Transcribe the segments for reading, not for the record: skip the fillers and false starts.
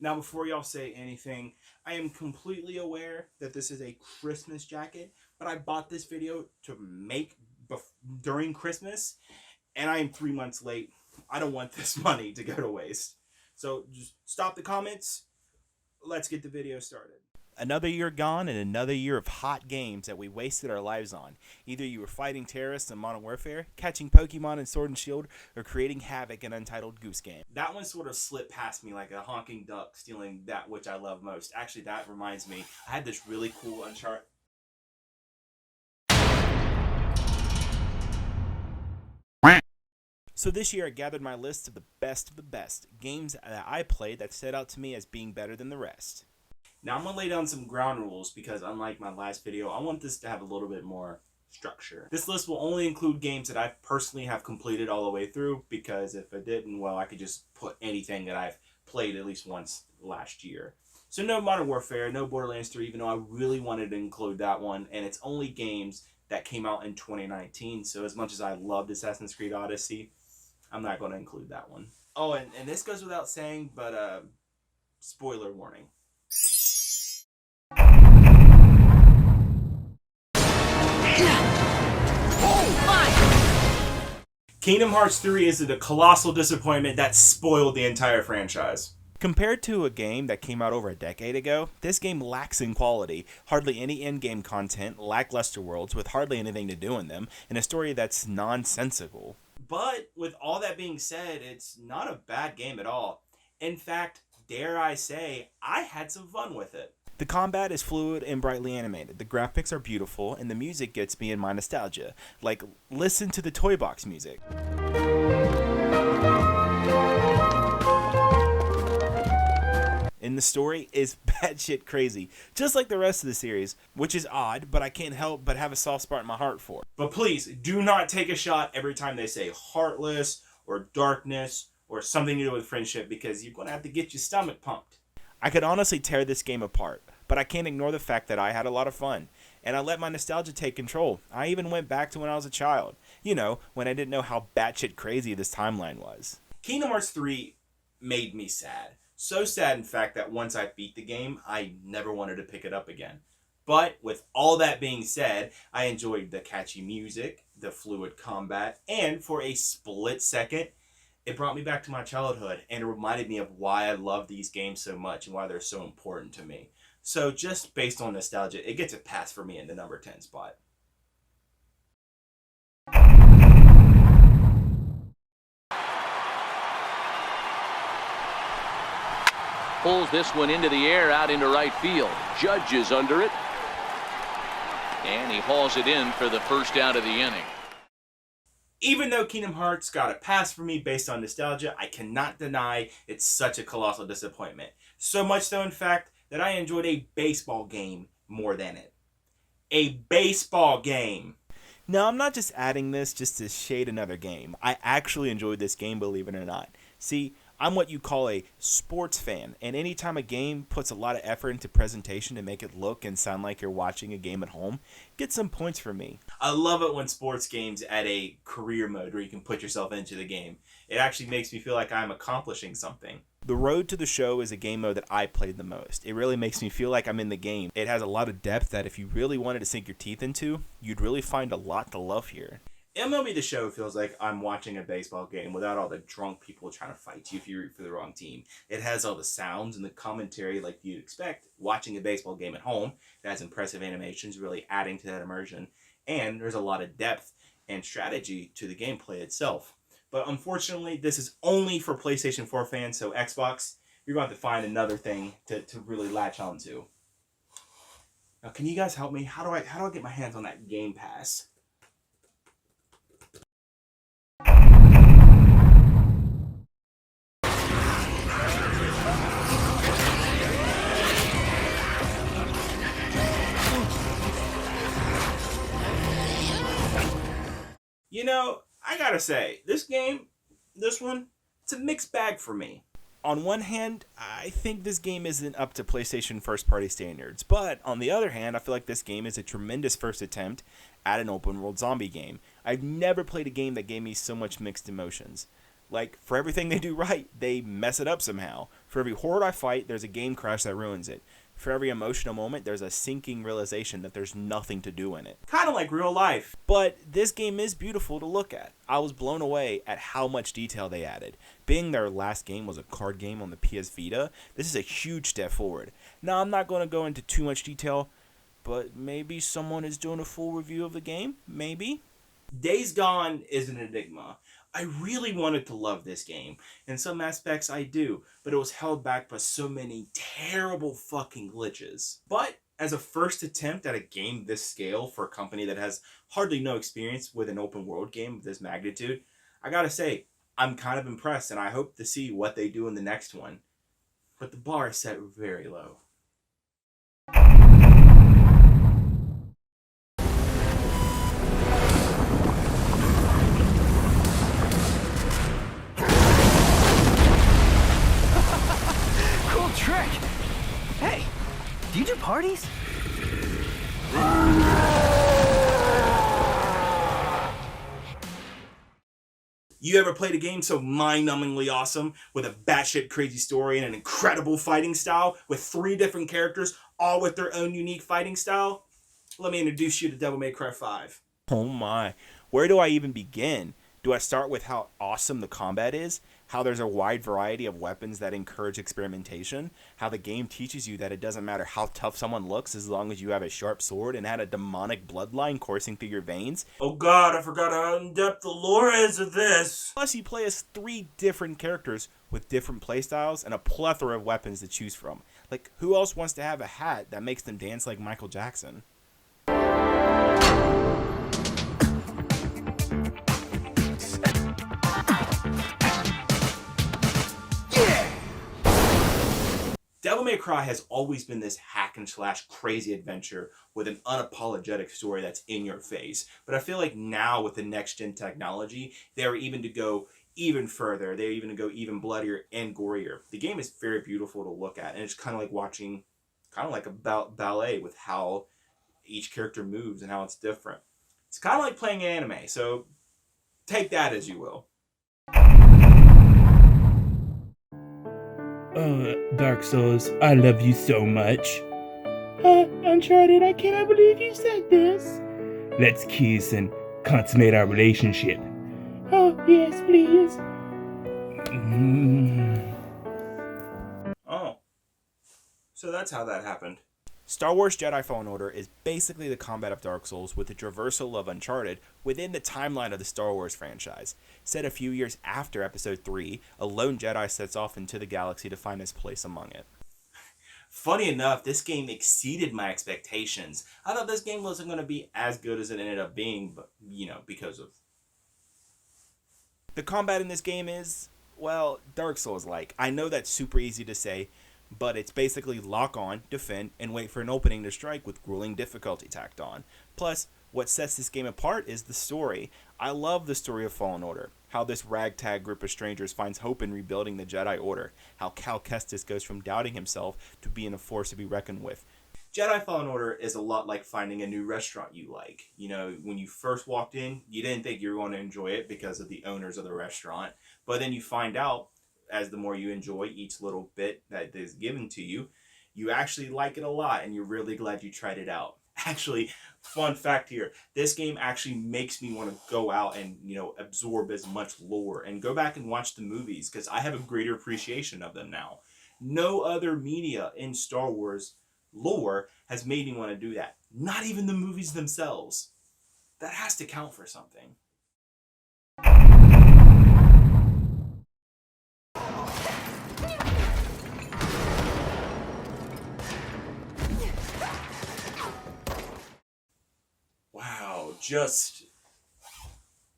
Now, before y'all say anything, I am completely aware that this is a Christmas jacket, but I bought this video to make during Christmas, and I am 3 months late. I don't want this money to go to waste. So just stop the comments. Let's get the video started. Another year gone and another year of hot games that we wasted our lives on. Either you were fighting terrorists in Modern Warfare, catching Pokemon in Sword and Shield, or creating havoc in Untitled Goose Game. That one sort of slipped past me like a honking duck stealing that which I love most. Actually, that reminds me, I had this really cool Uncharted. So this year I gathered my list of the best games that I played that stood out to me as being better than the rest. Now I'm going to lay down some ground rules because unlike my last video, I want this to have a little bit more structure. This list will only include games that I personally have completed all the way through, because if I didn't, well, I could just put anything that I've played at least once last year. So no Modern Warfare, no Borderlands 3, even though I really wanted to include that one, and it's only games that came out in 2019, so as much as I loved Assassin's Creed Odyssey, I'm not going to include that one. Oh, and this goes without saying, but spoiler warning. Kingdom Hearts 3 is a colossal disappointment that spoiled the entire franchise. Compared to a game that came out over a decade ago, this game lacks in quality, hardly any in-game content, lackluster worlds with hardly anything to do in them, and a story that's nonsensical. But with all that being said, it's not a bad game at all. In fact, dare I say, I had some fun with it. The combat is fluid and brightly animated, the graphics are beautiful, and the music gets me in my nostalgia. Like, listen to the Toy Box music. And the story is batshit crazy, just like the rest of the series, which is odd, but I can't help but have a soft spot in my heart for. But please, do not take a shot every time they say heartless, or darkness, or something to do with friendship, because you're going to have to get your stomach pumped. I could honestly tear this game apart, but I can't ignore the fact that I had a lot of fun, and I let my nostalgia take control. I even went back to when I was a child, you know, when I didn't know how batshit crazy this timeline was. Kingdom Hearts 3 made me sad. So sad, in fact, that once I beat the game, I never wanted to pick it up again. But with all that being said, I enjoyed the catchy music, the fluid combat, and for a split second, it brought me back to my childhood, and it reminded me of why I love these games so much and why they're so important to me. So just based on nostalgia, it gets a pass for me in the number 10 spot. Pulls this one into the air out into right field. Judge is under it. And he hauls it in for the first out of the inning. Even though Kingdom Hearts got a pass for me based on nostalgia, I cannot deny it's such a colossal disappointment. So much so, in fact, that I enjoyed a baseball game more than it. A baseball game! No, I'm not just adding this just to shade another game. I actually enjoyed this game, believe it or not. See, I'm what you call a sports fan, and anytime a game puts a lot of effort into presentation to make it look and sound like you're watching a game at home, get some points from me. I love it when sports games add a career mode where you can put yourself into the game. It actually makes me feel like I'm accomplishing something. The Road to the Show is a game mode that I played the most. It really makes me feel like I'm in the game. It has a lot of depth that if you really wanted to sink your teeth into, you'd really find a lot to love here. MLB The Show feels like I'm watching a baseball game without all the drunk people trying to fight you if you root for the wrong team. It has all the sounds and the commentary like you'd expect watching a baseball game at home. It has impressive animations really adding to that immersion. And there's a lot of depth and strategy to the gameplay itself. But unfortunately, this is only for PlayStation 4 fans, so Xbox, you're going to have to find another thing to really latch onto. Now, can you guys help me? How do I get my hands on that Game Pass? You know, I gotta say, this one, it's a mixed bag for me. On one hand, I think this game isn't up to PlayStation first-party standards, but on the other hand, I feel like this game is a tremendous first attempt at an open-world zombie game. I've never played a game that gave me so much mixed emotions. Like, for everything they do right, they mess it up somehow. For every horde I fight, there's a game crash that ruins it. For every emotional moment, there's a sinking realization that there's nothing to do in it. Kind of like real life. But this game is beautiful to look at. I was blown away at how much detail they added. Being their last game was a card game on the PS Vita, this is a huge step forward. Now, I'm not going to go into too much detail, but maybe someone is doing a full review of the game? Maybe? Days Gone is an enigma. I really wanted to love this game. In some aspects I do, but it was held back by so many terrible fucking glitches. But as a first attempt at a game this scale for a company that has hardly no experience with an open world game of this magnitude, I gotta say, I'm kind of impressed and I hope to see what they do in the next one. But the bar is set very low. Trick! Hey, do you do parties? You ever played a game so mind-numbingly awesome with a batshit crazy story and an incredible fighting style with 3 different characters, all with their own unique fighting style? Let me introduce you to Devil May Cry 5. Oh my, where do I even begin? Do I start with how awesome the combat is? How there's a wide variety of weapons that encourage experimentation? How the game teaches you that it doesn't matter how tough someone looks as long as you have a sharp sword and had a demonic bloodline coursing through your veins? Oh god, I forgot how in-depth the lore is of this! Plus you play as 3 different characters with different playstyles and a plethora of weapons to choose from. Like, who else wants to have a hat that makes them dance like Michael Jackson? Devil May Cry has always been this hack and slash crazy adventure with an unapologetic story that's in your face. But I feel like now with the next gen technology, they're even to go even further. They're even to go even bloodier and gorier. The game is very beautiful to look at, and it's kind of like watching, kind of like a ballet with how each character moves and how it's different. It's kind of like playing anime, so take that as you will. Dark Souls, I love you so much. Uncharted, I cannot believe you said this. Let's kiss and consummate our relationship. Oh, yes, please. Oh. So that's how that happened. Star Wars Jedi Fallen Order is basically the combat of Dark Souls with the traversal of Uncharted within the timeline of the Star Wars franchise. Set a few years after Episode 3, a lone Jedi sets off into the galaxy to find his place among it. Funny enough, this game exceeded my expectations. I thought this game wasn't going to be as good as it ended up being, but, because of... The combat in this game is, well, Dark Souls-like. I know that's super easy to say, but it's basically lock on, defend, and wait for an opening to strike with grueling difficulty tacked on. Plus, what sets this game apart is the story. I love the story of Fallen Order, how this ragtag group of strangers finds hope in rebuilding the Jedi Order, how Cal Kestis goes from doubting himself to being a force to be reckoned with. Jedi Fallen Order is a lot like finding a new restaurant you like. When you first walked in, you didn't think you were going to enjoy it because of the owners of the restaurant, but then you find out, as the more you enjoy each little bit that is given to you, you actually like it a lot and you're really glad you tried it out. Actually, fun fact here, this game actually makes me want to go out and, absorb as much lore and go back and watch the movies because I have a greater appreciation of them now. No other media in Star Wars lore has made me want to do that. Not even the movies themselves. That has to count for something.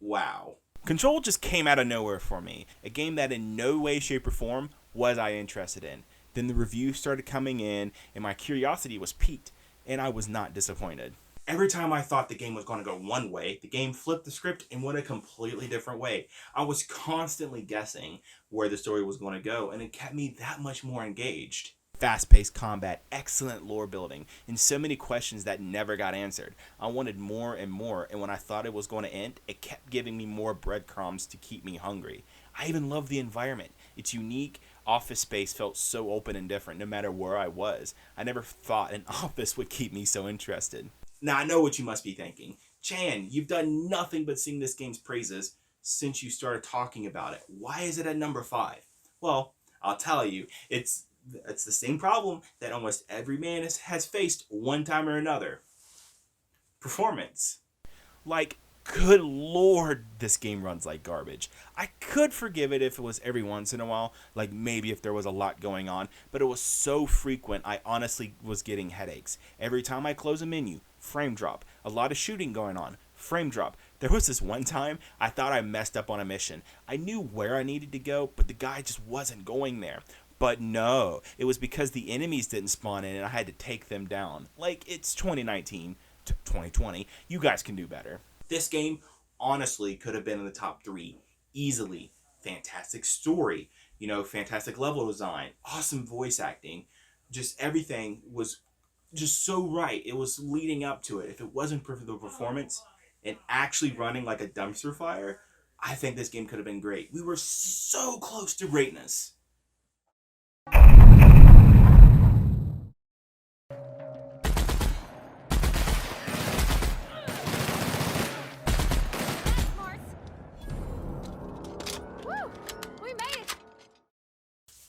Wow. Control just came out of nowhere for me. A game that in no way, shape, or form was I interested in. Then the reviews started coming in, and my curiosity was piqued, and I was not disappointed. Every time I thought the game was going to go one way, the game flipped the script and went a completely different way. I was constantly guessing where the story was going to go, and it kept me that much more engaged. Fast-paced combat, excellent lore building, and so many questions that never got answered. I wanted more and more, and when I thought it was going to end, it kept giving me more breadcrumbs to keep me hungry. I even love the environment. It's unique. Office Space felt so open and different no matter where I was. I never thought an office would keep me so interested. Now I know what you must be thinking. Chan, you've done nothing but sing this game's praises since you started talking about it. Why is it at number 5? Well, I'll tell you, it's the same problem that almost every man has faced one time or another. Performance. Like, good lord, this game runs like garbage. I could forgive it if it was every once in a while, like maybe if there was a lot going on, but it was so frequent I honestly was getting headaches. Every time I close a menu, frame drop. A lot of shooting going on, frame drop. There was this one time I thought I messed up on a mission. I knew where I needed to go, but the guy just wasn't going there. But no, it was because the enemies didn't spawn in and I had to take them down. Like, it's 2019 to 2020. You guys can do better. This game honestly could have been in the top 3 easily. Fantastic story, fantastic level design, awesome voice acting. Just everything was just so right. It was leading up to it. If it wasn't for the performance and actually running like a dumpster fire, I think this game could have been great. We were so close to greatness.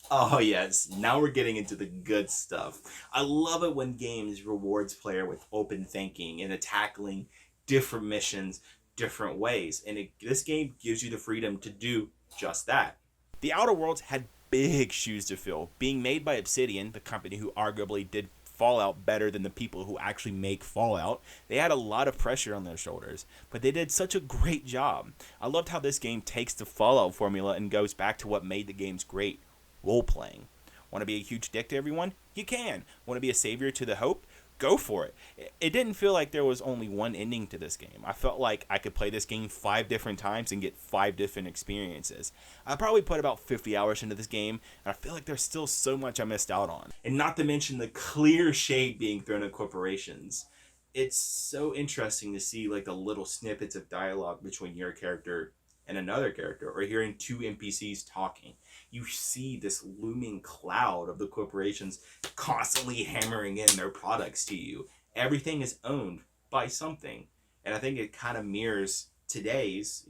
Oh yes, now we're getting into the good stuff. I love it when games rewards player with open thinking and tackling different missions different ways. And this game gives you the freedom to do just that. The Outer Worlds had big shoes to fill. Being made by Obsidian, the company who arguably did Fallout better than the people who actually make Fallout, they had a lot of pressure on their shoulders, but they did such a great job. I loved how this game takes the Fallout formula and goes back to what made the games great. Role-playing. Want to be a huge dick to everyone? You can. Want to be a savior to the hope? Go for it. It didn't feel like there was only one ending to this game. I felt like I could play this game 5 different times and get 5 different experiences. I probably put about 50 hours into this game, and I feel like there's still so much I missed out on. And not to mention the clear shade being thrown at corporations. It's so interesting to see like the little snippets of dialogue between your character and another character, or hearing 2 NPCs talking. You see this looming cloud of the corporations constantly hammering in their products to you. Everything is owned by something. And I think it kind of mirrors today's,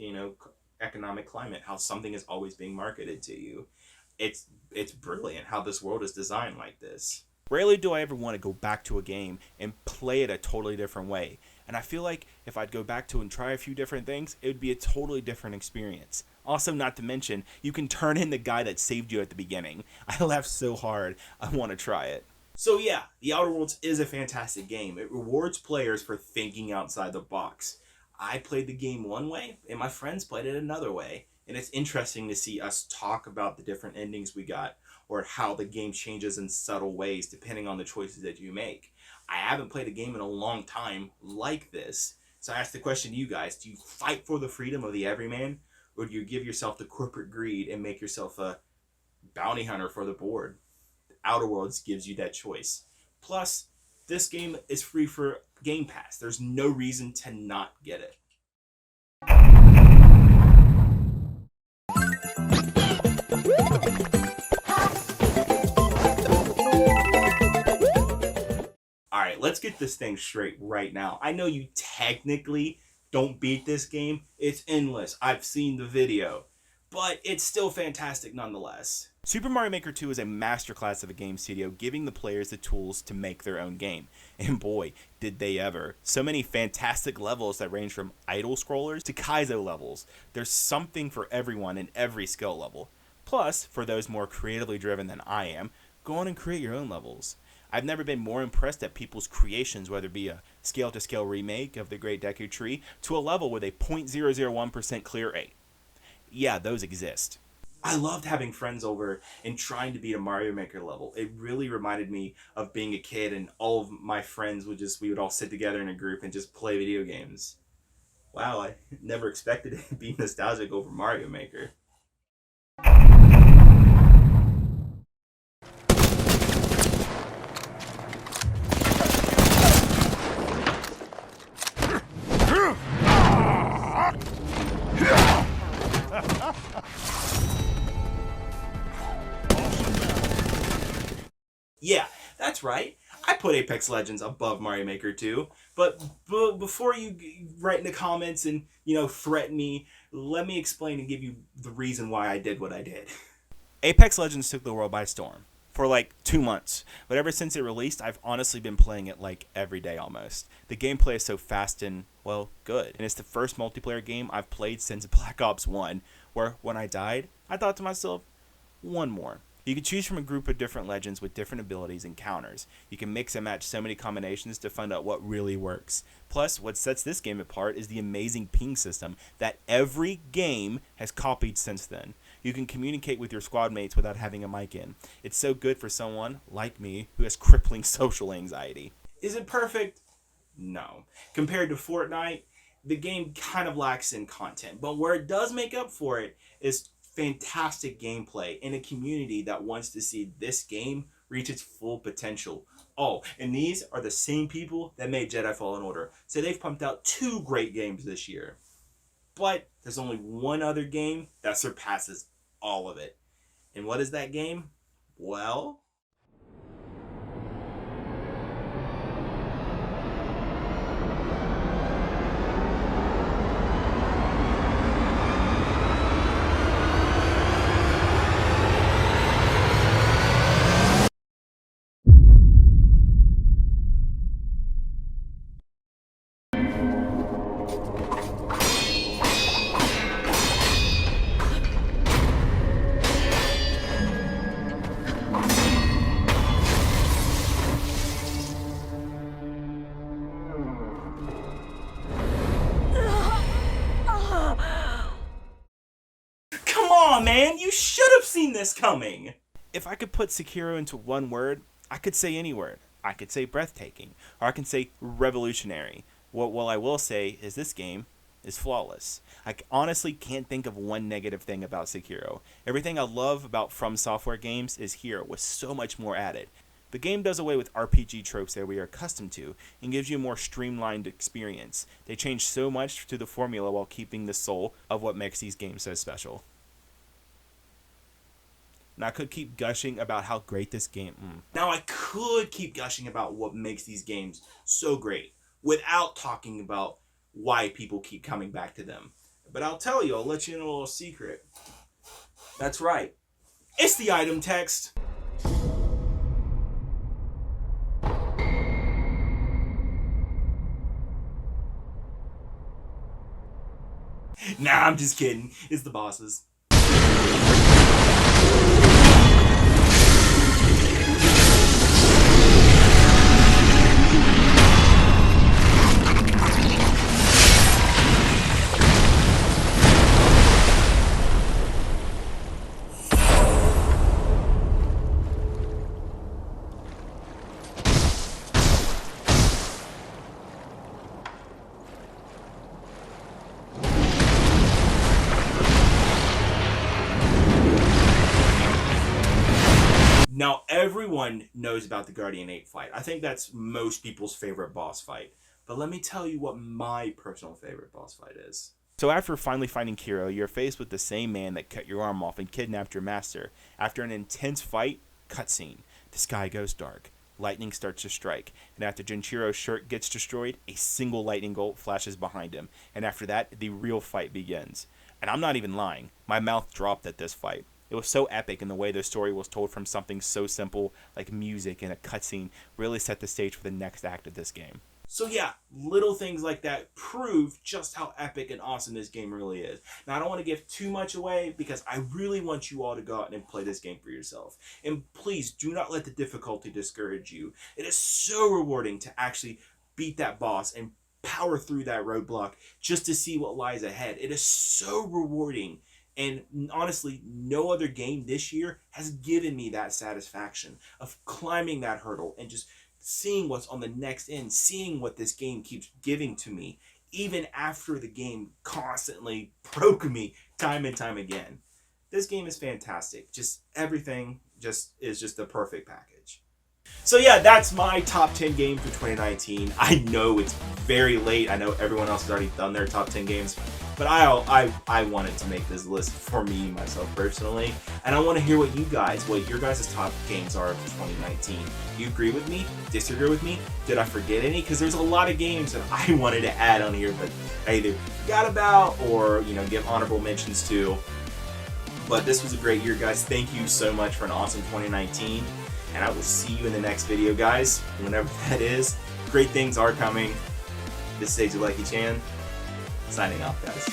economic climate, how something is always being marketed to you. It's brilliant how this world is designed like this. Rarely do I ever want to go back to a game and play it a totally different way. And I feel like if I'd go back to and try a few different things, it would be a totally different experience. Also, not to mention, you can turn in the guy that saved you at the beginning. I laughed so hard, I want to try it. So yeah, The Outer Worlds is a fantastic game. It rewards players for thinking outside the box. I played the game one way, and my friends played it another way. And it's interesting to see us talk about the different endings we got, or how the game changes in subtle ways depending on the choices that you make. I haven't played a game in a long time like this. So I asked the question to you guys, do you fight for the freedom of the everyman? Or do you give yourself the corporate greed and make yourself a bounty hunter for the board? Outer Worlds gives you that choice. Plus, this game is free for Game Pass. There's no reason to not get it. Alright, let's get this thing straight right now. I know you technically don't beat this game. It's endless. I've seen the video. But it's still fantastic nonetheless. Super Mario Maker 2 is a masterclass of a game studio, giving the players the tools to make their own game. And boy, did they ever. So many fantastic levels that range from idle scrollers to Kaizo levels. There's something for everyone in every skill level. Plus, for those more creatively driven than I am, go on and create your own levels. I've never been more impressed at people's creations, whether it be a scale-to-scale remake of the Great Deku Tree to a level with a 0.001% clear rate. Yeah, those exist. I loved having friends over and trying to beat a Mario Maker level. It really reminded me of being a kid, and all of my friends we would all sit together in a group and just play video games. Wow, I never expected it to be nostalgic over Mario Maker. Yeah, that's right. I put Apex Legends above Mario Maker 2. But before you write in the comments and, threaten me, let me explain and give you the reason why I did what I did. Apex Legends took the world by storm for like 2 months. But ever since it released, I've honestly been playing it like every day almost. The gameplay is so fast and, well, good. And it's the first multiplayer game I've played since Black Ops 1, where when I died, I thought to myself, one more. You can choose from a group of different legends with different abilities and counters. You can mix and match so many combinations to find out what really works. Plus, what sets this game apart is the amazing ping system that every game has copied since then. You can communicate with your squad mates without having a mic in. It's so good for someone, like me, who has crippling social anxiety. Is it perfect? No. Compared to Fortnite, the game kind of lacks in content, but where it does make up for it is fantastic gameplay in a community that wants to see this game reach its full potential. Oh, and these are the same people that made Jedi Fallen Order, so they've pumped out 2 great games this year. But there's only one other game that surpasses all of it. And what is that game? Well, come on, man, you should have seen this coming. If I could put Sekiro into one word, I could say any word. I could say breathtaking, or I can say revolutionary. What I will say is this game is flawless. I honestly can't think of one negative thing about Sekiro. Everything I love about From Software games is here with so much more added. The game does away with RPG tropes that we are accustomed to and gives you a more streamlined experience. They change so much to the formula while keeping the soul of what makes these games so special. Now I could keep gushing about how great this game. Now I could keep gushing about what makes these games so great without talking about why people keep coming back to them. But I'll tell you, I'll let you in a little secret. That's right. It's the item text. Nah, I'm just kidding. It's the bosses. Now, everyone knows about the Guardian 8 fight. I think that's most people's favorite boss fight. But let me tell you what my personal favorite boss fight is. So after finally finding Kiro, you're faced with the same man that cut your arm off and kidnapped your master. After an intense fight, cutscene. The sky goes dark. Lightning starts to strike. And after Genchiro's shirt gets destroyed, a single lightning bolt flashes behind him. And after that, the real fight begins. And I'm not even lying. My mouth dropped at this fight. It was so epic, and the way the story was told from something so simple like music and a cutscene really set the stage for the next act of this game. So yeah, little things like that prove just how epic and awesome this game really is. Now I don't want to give too much away because I really want you all to go out and play this game for yourself. And please do not let the difficulty discourage you. It is so rewarding to actually beat that boss and power through that roadblock just to see what lies ahead. It is so rewarding. And honestly, no other game this year has given me that satisfaction of climbing that hurdle and just seeing what's on the next end, seeing what this game keeps giving to me, even after the game constantly broke me time and time again. This game is fantastic. Just everything is just the perfect package. So yeah, that's my top 10 games for 2019. I know it's very late. I know everyone else has already done their top 10 games. But I wanted to make this list for me, myself personally, and I want to hear what your guys' top games are of 2019. Do you agree with me? Disagree with me? Did I forget any? Because there's a lot of games that I wanted to add on here, but I either forgot about or give honorable mentions to. But this was a great year, guys. Thank you so much for an awesome 2019, and I will see you in the next video, guys, whenever that is. Great things are coming. This is AgentBlackieChan, signing off, guys.